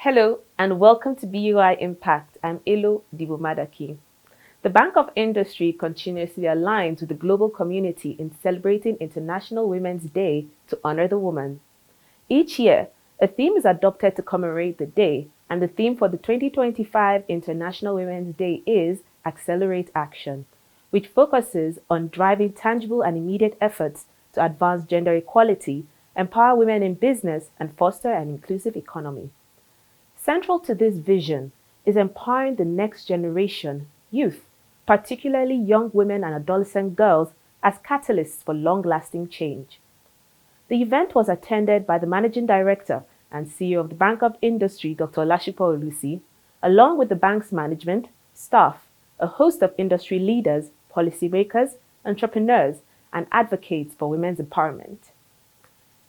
Hello and welcome to BOI Impact. I'm Elo Odibo-Madaki. The Bank of Industry continuously aligns with the global community in celebrating International Women's Day to honor the woman. Each year, a theme is adopted to commemorate the day, and the theme for the 2025 International Women's Day is Accelerate Action, which focuses on driving tangible and immediate efforts to advance gender equality, empower women in business, and foster an inclusive economy. Central to this vision is empowering the next generation, youth, particularly young women and adolescent girls, as catalysts for long-lasting change. The event was attended by the Managing Director and CEO of the Bank of Industry, Dr. Olashipo Olusi, along with the bank's management, staff, a host of industry leaders, policymakers, entrepreneurs, and advocates for women's empowerment.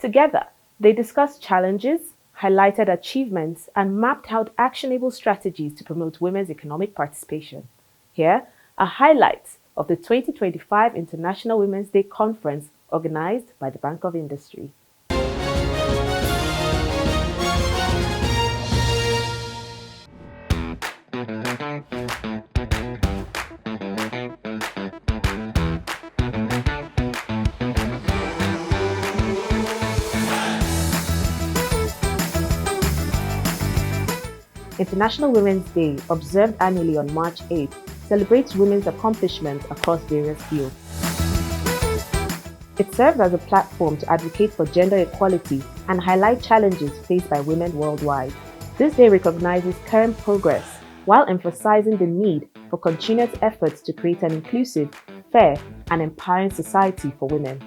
Together, they discussed challenges, highlighted achievements, and mapped out actionable strategies to promote women's economic participation. Here are highlights of the 2025 International Women's Day Conference organized by the Bank of Industry. International Women's Day, observed annually on March 8th, celebrates women's accomplishments across various fields. It serves as a platform to advocate for gender equality and highlight challenges faced by women worldwide. This day recognizes current progress while emphasizing the need for continuous efforts to create an inclusive, fair, and empowering society for women.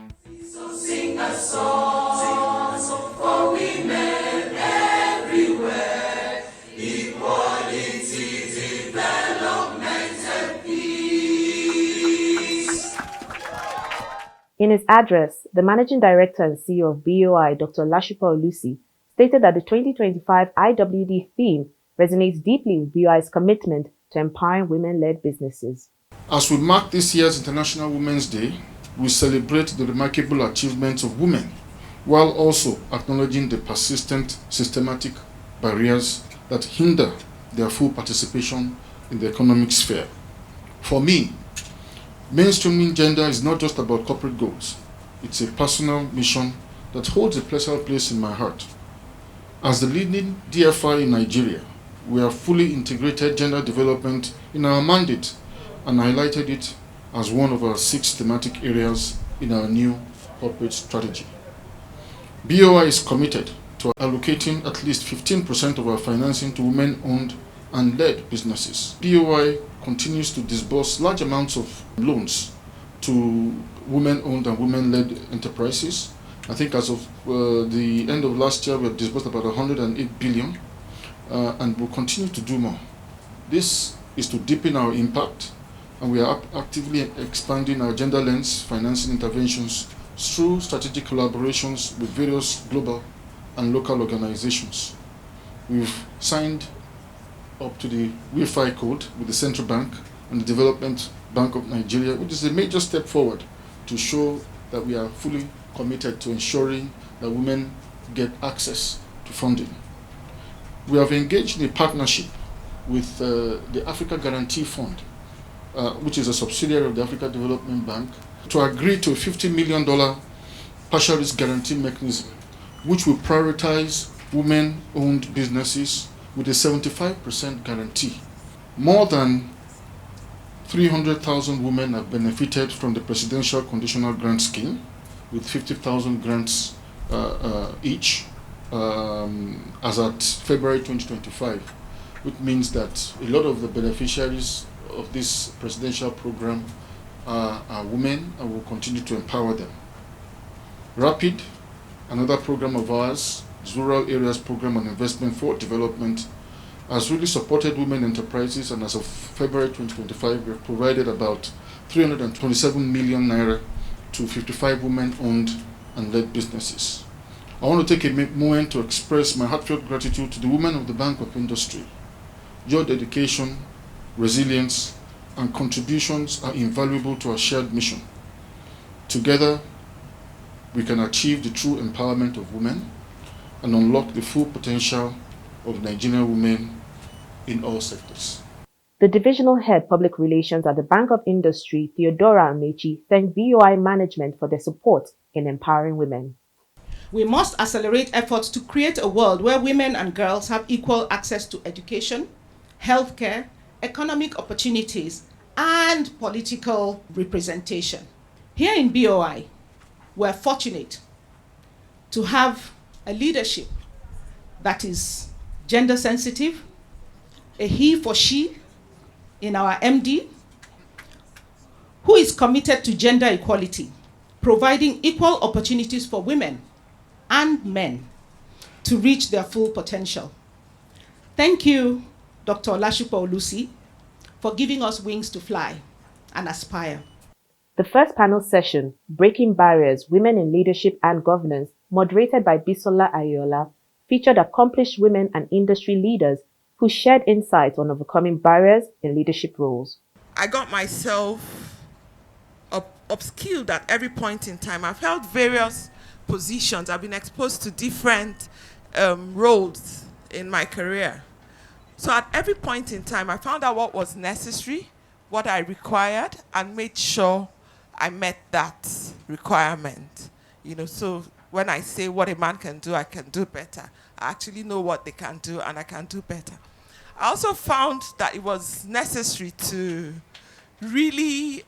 So sing a song for women everywhere. Equality, development, and peace. In his address, the Managing Director and CEO of BOI, Dr. Olashipo Olusi, stated that the 2025 IWD theme resonates deeply with BOI's commitment to empowering women-led businesses. As we mark this year's International Women's Day, we celebrate the remarkable achievements of women, while also acknowledging the persistent systematic barriers that hinder their full participation in the economic sphere. For me, mainstreaming gender is not just about corporate goals. It's a personal mission that holds a special place in my heart. As the leading DFI in Nigeria, we have fully integrated gender development in our mandate and highlighted it as one of our 6 thematic areas in our new corporate strategy. BOI is committed to allocating at least 15% of our financing to women-owned and led businesses. BOI continues to disburse large amounts of loans to women-owned and women-led enterprises. I think as of the end of last year, we have disbursed about 108 billion and will continue to do more. This is to deepen our impact, and we are actively expanding our gender lens financing interventions through strategic collaborations with various global and local organizations. We've signed up to the WIFI code with the Central Bank and the Development Bank of Nigeria, which is a major step forward to show that we are fully committed to ensuring that women get access to funding. We have engaged in a partnership with the Africa Guarantee Fund, which is a subsidiary of the Africa Development Bank, to agree to a $50 million partial risk guarantee mechanism, which will prioritize women-owned businesses with a 75% guarantee. More than 300,000 women have benefited from the Presidential Conditional Grant Scheme, with 50,000 grants each as at February 2025, which means that a lot of the beneficiaries of this presidential program are women, and will continue to empower them. RAPID, another program of ours, Rural Areas Program on Investment for Development, has really supported women enterprises, and as of February 2025, we have provided about 327 million naira to 55 women-owned and led businesses. I want to take a moment to express my heartfelt gratitude to the women of the Bank of Industry. Your dedication, resilience, and contributions are invaluable to our shared mission. Together, we can achieve the true empowerment of women and unlock the full potential of Nigerian women in all sectors. The Divisional Head Public Relations at the Bank of Industry, Theodora Amechi, thanked BOI management for their support in empowering women. We must accelerate efforts to create a world where women and girls have equal access to education, healthcare, economic opportunities, and political representation. Here in BOI, we're fortunate to have a leadership that is gender sensitive, a he for she in our MD, who is committed to gender equality, providing equal opportunities for women and men to reach their full potential. Thank you, Dr. Olashupo Olusi, for giving us wings to fly and aspire. The first panel session, Breaking Barriers, Women in Leadership and Governance, moderated by Bisola Ayola, featured accomplished women and industry leaders who shared insights on overcoming barriers in leadership roles. I got myself upskilled at every point in time. I've held various positions. I've been exposed to different roles in my career. So at every point in time, I found out what was necessary, what I required, and made sure I met that requirement. You know, so when I say what a man can do, I can do better. I actually know what they can do, and I can do better. I also found that it was necessary to really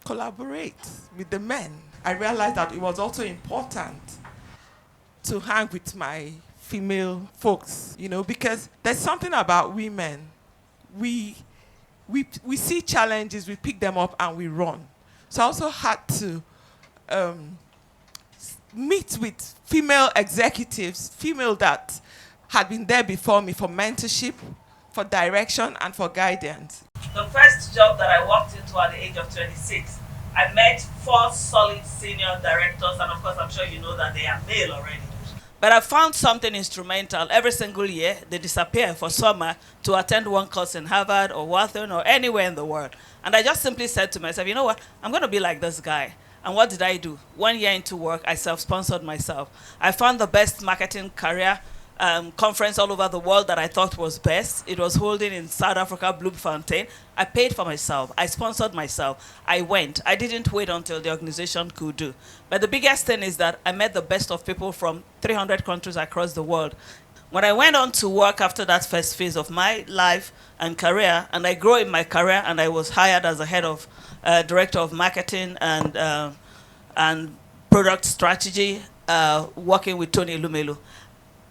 collaborate with the men. I realized that it was also important to hang with my female folks, you know, because there's something about women. We see challenges, we pick them up, and we run. So I also had to meet with female executives, female that had been there before me for mentorship, for direction, and for guidance. The first job that I walked into at the age of 26, I met 4 solid senior directors, and of course I'm sure you know that they are male already. But I found something instrumental. Every single year, they disappear for summer to attend one course in Harvard or Wharton or anywhere in the world. And I just simply said to myself, you know what, I'm going to be like this guy. And what did I do? 1 year into work, I self-sponsored myself. I found the best marketing career conference all over the world that I thought was best. It was holding in South Africa, Bloemfontein. I paid for myself. I sponsored myself. I went. I didn't wait until the organization could do. But the biggest thing is that I met the best of people from 300 countries across the world. When I went on to work after that first phase of my life and career, and I grew in my career, and I was hired as a head of director of marketing and product strategy, working with Tony Lumelu.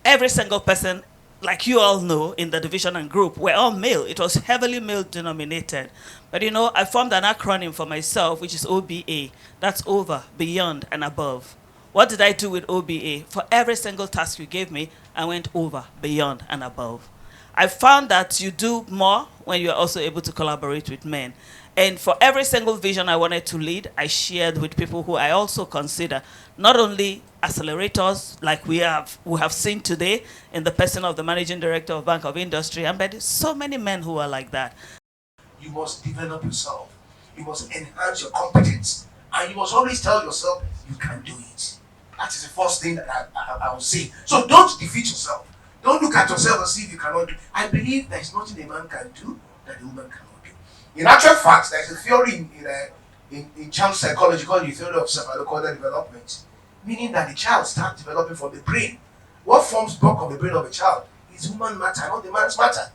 Every single person, like you all know, in the division and group, were all male. It was heavily male denominated. But you know, I formed an acronym for myself, which is OBA. That's over, beyond, and above. What did I do with OBA? For every single task you gave me, I went over, beyond, and above. I found that you do more when you're also able to collaborate with men. And for every single vision I wanted to lead, I shared with people who I also consider not only accelerators like we have seen today in the person of the managing director of Bank of Industry, and but so many men who are like that. You must develop yourself. You must enhance your competence. And you must always tell yourself, you can do it. That is the first thing that I will say. So don't defeat yourself. Don't look at yourself and see if you cannot do. I believe there is nothing a man can do that a woman cannot do. In actual fact, there is a theory in child psychology called the theory of cephalocordial development, meaning that the child starts developing from the brain. What forms bulk of the brain of a child is woman matter, not the man's matter.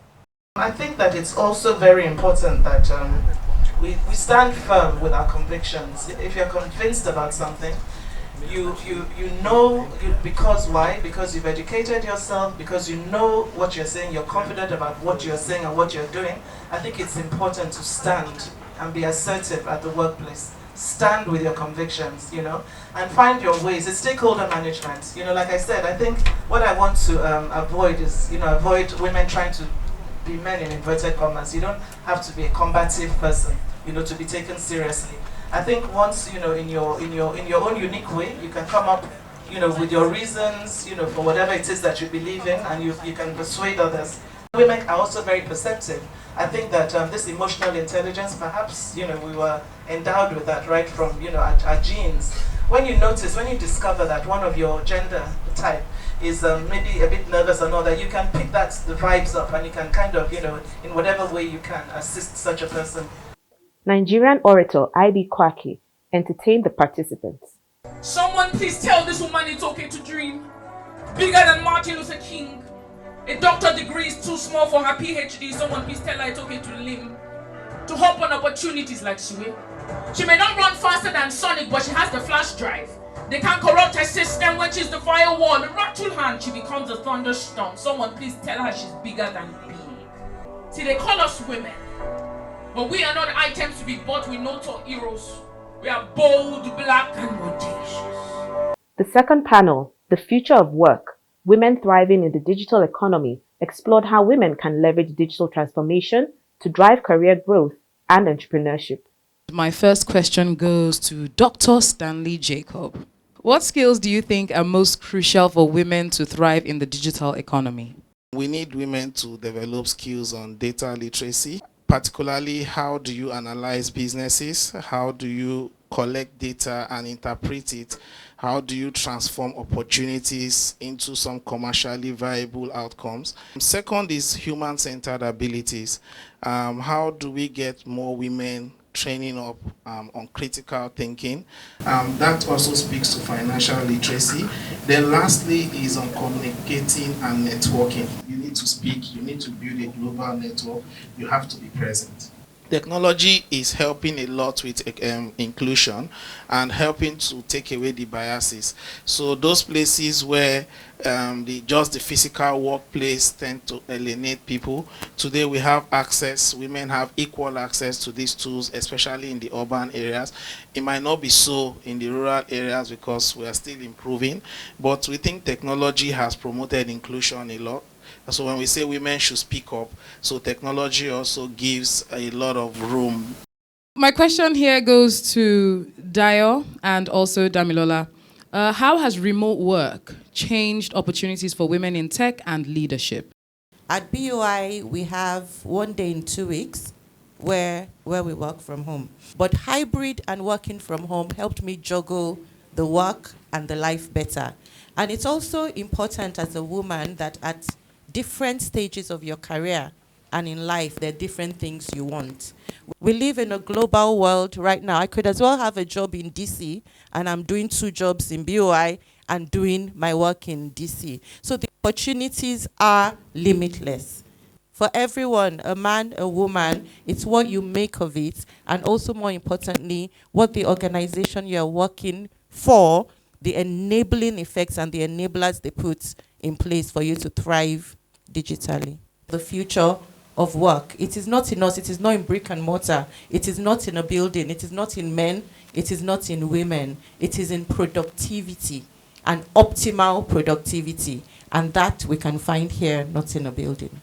I think that it's also very important that we stand firm with our convictions. If you're convinced about something, you know, because why? Because you've educated yourself, because you know what you're saying, you're confident about what you're saying and what you're doing. I think it's important to stand and be assertive at the workplace. Stand with your convictions, you know, and find your ways. It's stakeholder management. You know, like I said, I think what I want to avoid is, you know, avoid women trying to be men in inverted commas. You don't have to be a combative person, you know, to be taken seriously. I think once, you know, in your own unique way, you can come up, you know, with your reasons, you know, for whatever it is that you believe in, and you can persuade others. Women are also very perceptive. I think that this emotional intelligence, perhaps, you know, we were endowed with that right from, you know, our genes. When you notice, when you discover that one of your gender type is maybe a bit nervous and all that, you can pick the vibes up, and you can kind of, in whatever way you can, assist such a person. Nigerian orator I.B. Kwaki entertained the participants. Someone please tell this woman it's okay to dream. Bigger than Martin Luther King. A doctor degree is too small for her PhD. Someone please tell her it's okay to limb. To hop on opportunities like Sue. She may not run faster than Sonic, but she has the flash drive. They can't corrupt her system when she's the firewall. The rattle hand, she becomes a thunderstorm. Someone please tell her she's bigger than big. See, they call us women, but we are not items to be bought with no heroes. We are bold, black, and audacious. The second panel, The Future of Work, Women Thriving in the Digital Economy, explored how women can leverage digital transformation to drive career growth and entrepreneurship. My first question goes to Dr. Stanley Jacob. What skills do you think are most crucial for women to thrive in the digital economy? We need women to develop skills on data literacy, particularly how do you analyze businesses, how do you collect data and interpret it, how do you transform opportunities into some commercially viable outcomes. Second is human-centered abilities. How do we get more women training up on critical thinking? That also speaks to financial literacy. Then lastly is on communicating and networking. You need to speak, you need to build a global network, you have to be present. Technology is helping a lot with inclusion and helping to take away the biases. So those places where just the physical workplace tend to alienate people, today we have access, women have equal access to these tools, especially in the urban areas. It might not be so in the rural areas because we are still improving, but we think technology has promoted inclusion a lot. So when we say women should speak up, so technology also gives a lot of room. My question here goes to Dio and also Damilola. How has remote work changed opportunities for women in tech and leadership? At BOI, we have 1 day in 2 weeks where we work from home. But hybrid and working from home helped me juggle the work and the life better. And it's also important as a woman that at different stages of your career and in life, there are different things you want. We live in a global world right now. I could as well have a job in DC, and I'm doing 2 jobs in BOI and doing my work in DC. So the opportunities are limitless. For everyone, a man, a woman, it's what you make of it, and also more importantly, what the organization you're working for, the enabling effects and the enablers they put in place for you to thrive digitally. The future of work. It is not in us, it is not in brick and mortar, it is not in a building, it is not in men, it is not in women, it is in productivity and optimal productivity. And that we can find here, not in a building.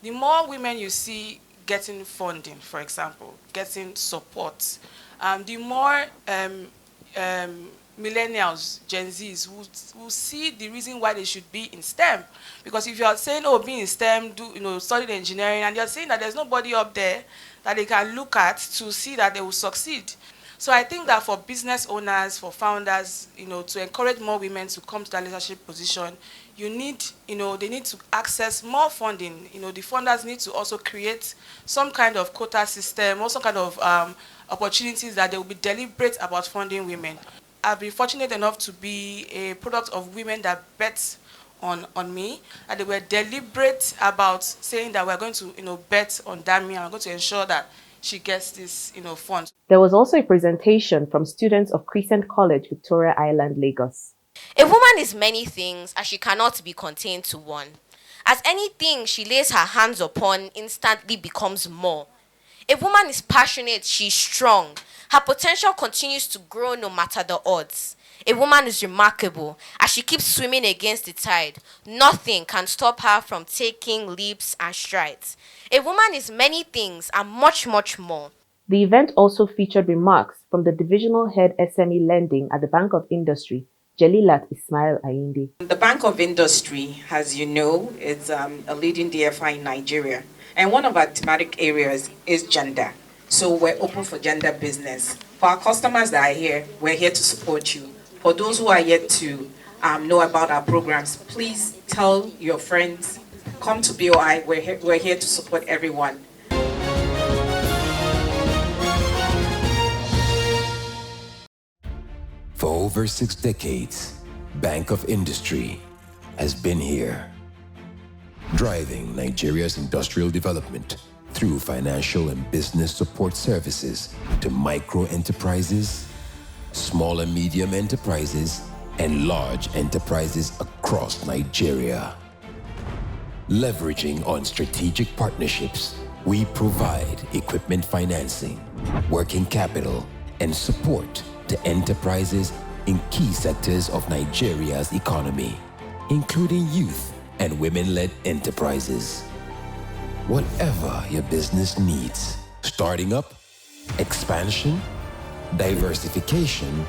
The more women you see getting funding, for example, getting support, the more millennials, Gen Zs, will see the reason why they should be in STEM. Because if you are saying, oh, be in STEM, study engineering, and you're saying that there's nobody up there that they can look at to see that they will succeed. So I think that for business owners, for founders, to encourage more women to come to that leadership position, they need to access more funding. The funders need to also create some kind of quota system or some kind of opportunities that they will be deliberate about funding women. I've been fortunate enough to be a product of women that bet on me, and they were deliberate about saying that we're going to bet on Dami, and we're going to ensure that she gets this fund. There was also a presentation from students of Crescent College, Victoria Island, Lagos. A woman is many things, and she cannot be contained to one. As anything she lays her hands upon instantly becomes more. A woman is passionate, she's strong. Her potential continues to grow no matter the odds. A woman is remarkable as she keeps swimming against the tide. Nothing can stop her from taking leaps and strides. A woman is many things and much, much more. The event also featured remarks from the Divisional Head SME Lending at the Bank of Industry, Jalilat Ismail Ayinde. The Bank of Industry, as you know, is a leading DFI in Nigeria. And one of our thematic areas is gender. So we're open for gender business. For our customers that are here, we're here to support you. For those who are yet to know about our programs, please tell your friends, come to BOI, we're here to support everyone. For over 6 decades, Bank of Industry has been here, driving Nigeria's industrial development through financial and business support services to micro enterprises, small and medium enterprises, and large enterprises across Nigeria. Leveraging on strategic partnerships, we provide equipment financing, working capital, and support to enterprises in key sectors of Nigeria's economy, including youth and women-led enterprises. Whatever your business needs, starting up, expansion, diversification,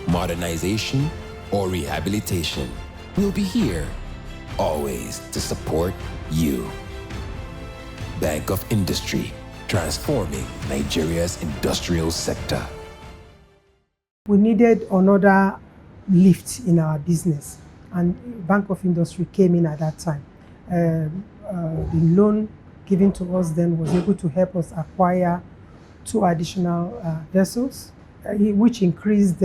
modernization, or rehabilitation, we'll be here, always to support you. Bank of Industry, transforming Nigeria's industrial sector. We needed another lift in our business, and Bank of Industry came in at that time. The loan given to us then was able to help us acquire 2 additional vessels, which increased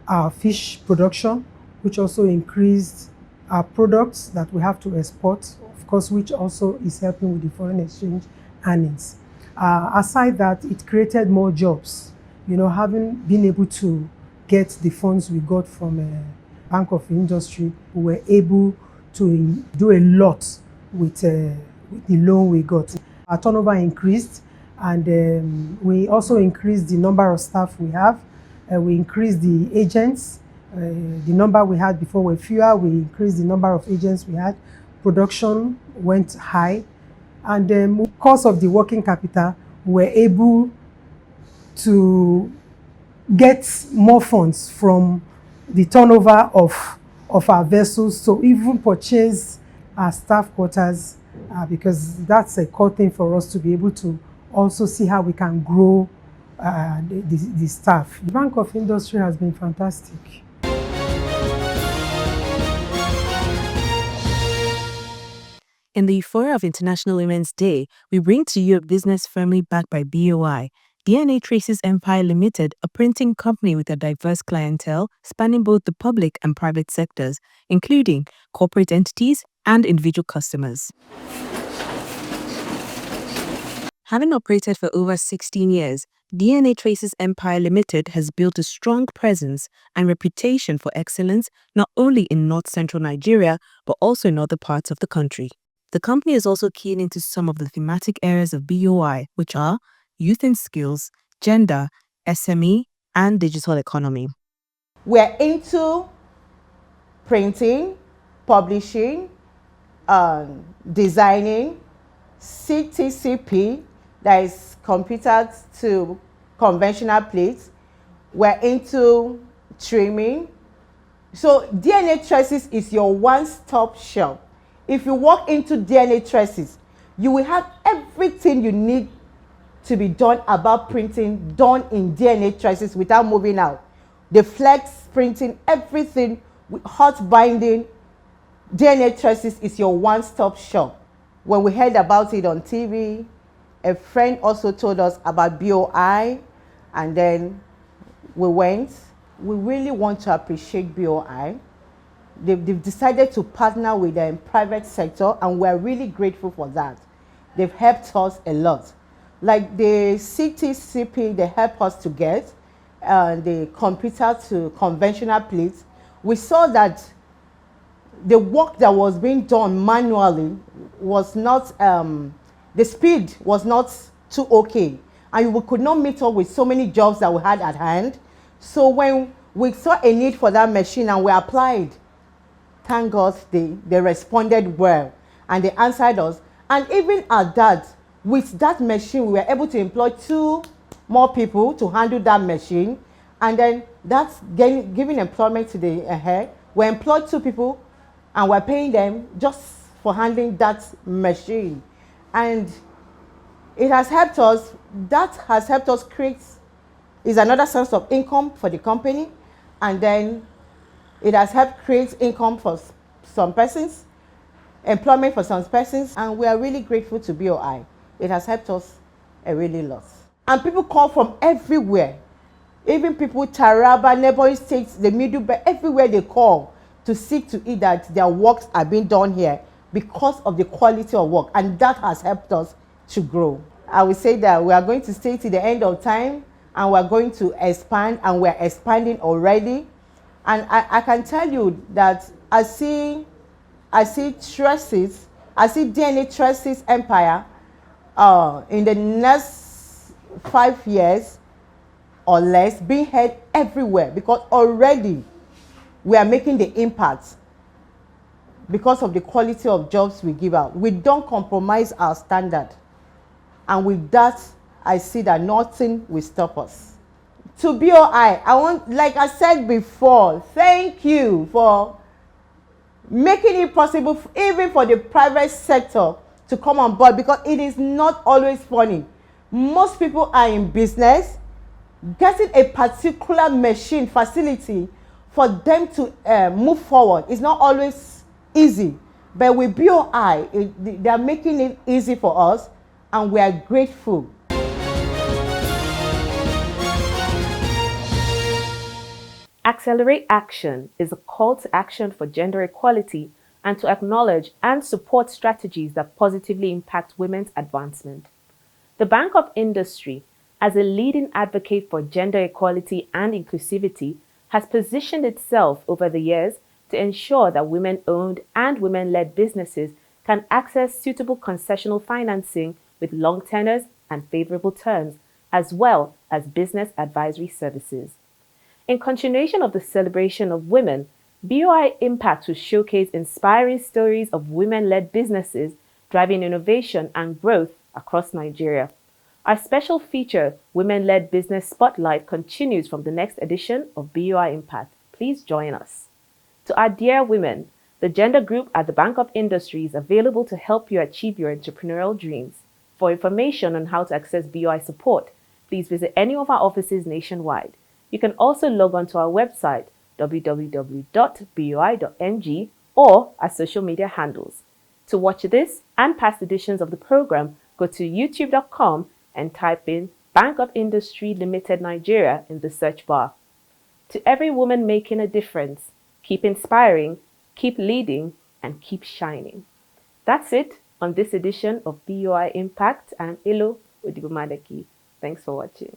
our fish production, which also increased our products that we have to export, of course, which also is helping with the foreign exchange earnings. Aside that, it created more jobs. You know, having been able to get the funds we got from Bank of Industry, we were able to do a lot with the loan we got. Our turnover increased, and we also increased the number of staff we have. We increased the agents. The number we had before were fewer. We increased the number of agents we had. Production went high, and because of the working capital, we were able to get more funds from the turnover of our vessels, so even purchase our staff quarters, because that's a core thing for us to be able to also see how we can grow the staff. The Bank of Industry has been fantastic. In the euphoria of International Women's Day, we bring to you a business firmly backed by BOI. Traeces Empire Ltd, a printing company with a diverse clientele spanning both the public and private sectors, including corporate entities and individual customers. Having operated for over 16 years, Traeces Empire Ltd has built a strong presence and reputation for excellence not only in north-central Nigeria, but also in other parts of the country. The company is also keen into some of the thematic areas of BOI, which are youth and skills, gender, SME, and digital economy. We're into printing, publishing, designing, CTCP, that is computer to conventional plates. We're into trimming. So Traeces is your one-stop shop. If you walk into Traeces, you will have everything you need to be done about printing done in Traeces without moving out. The flex printing, everything with hot binding. Traeces is your one-stop shop. When we heard about it on TV, a friend also told us about BOI, and then we went. We really want to appreciate BOI. They've decided to partner with the private sector, and we're really grateful for that. They've helped us a lot. Like the CTCP, they help us to get the computer to conventional plates. We saw that the work that was being done manually was not, the speed was not too okay. And we could not meet up with so many jobs that we had at hand. So when we saw a need for that machine and we applied, thank God they responded well and they answered us. And even at that, with that machine, we were able to employ 2 more people to handle that machine. And then that's giving employment to the head. We employed 2 people and we're paying them just for handling that machine. And it has helped us, that has helped us create, is another source of income for the company. And then It has helped create income for some persons, employment for some persons, and we are really grateful to BOI. It has helped us a really lot. And people come from everywhere. Even people Taraba, neighboring states, the Middle Belt, everywhere they come to seek to eat that their works are being done here because of the quality of work, and that has helped us to grow. I will say that we are going to stay to the end of time, and we are going to expand, and we are expanding already. And I can tell you that I see Traeces, I see Traeces Empire in the next 5 years or less being heard everywhere, because already we are making the impact because of the quality of jobs we give out. We don't compromise our standard, and with that I see that nothing will stop us. To BOI, I want, like I said before, thank you for making it possible even for the private sector to come on board, because it is not always funny. Most people are in business. Getting a particular machine facility for them to move forward is not always easy, but with BOI, they are making it easy for us, and we are grateful. Accelerate Action is a call to action for gender equality and to acknowledge and support strategies that positively impact women's advancement. The Bank of Industry, as a leading advocate for gender equality and inclusivity, has positioned itself over the years to ensure that women-owned and women-led businesses can access suitable concessional financing with long tenors and favorable terms, as well as business advisory services. In continuation of the celebration of women, BOI Impact will showcase inspiring stories of women-led businesses driving innovation and growth across Nigeria. Our special feature, Women-Led Business Spotlight, continues from the next edition of BOI Impact. Please join us. To our dear women, the gender group at the Bank of Industry is available to help you achieve your entrepreneurial dreams. For information on how to access BOI support, please visit any of our offices nationwide. You can also log on to our website, www.boi.ng, or our social media handles. To watch this and past editions of the program, go to youtube.com and type in Bank of Industry Limited Nigeria in the search bar. To every woman making a difference, keep inspiring, keep leading, and keep shining. That's it on this edition of BOI Impact and Elo Odibo-Madaki. Thanks for watching.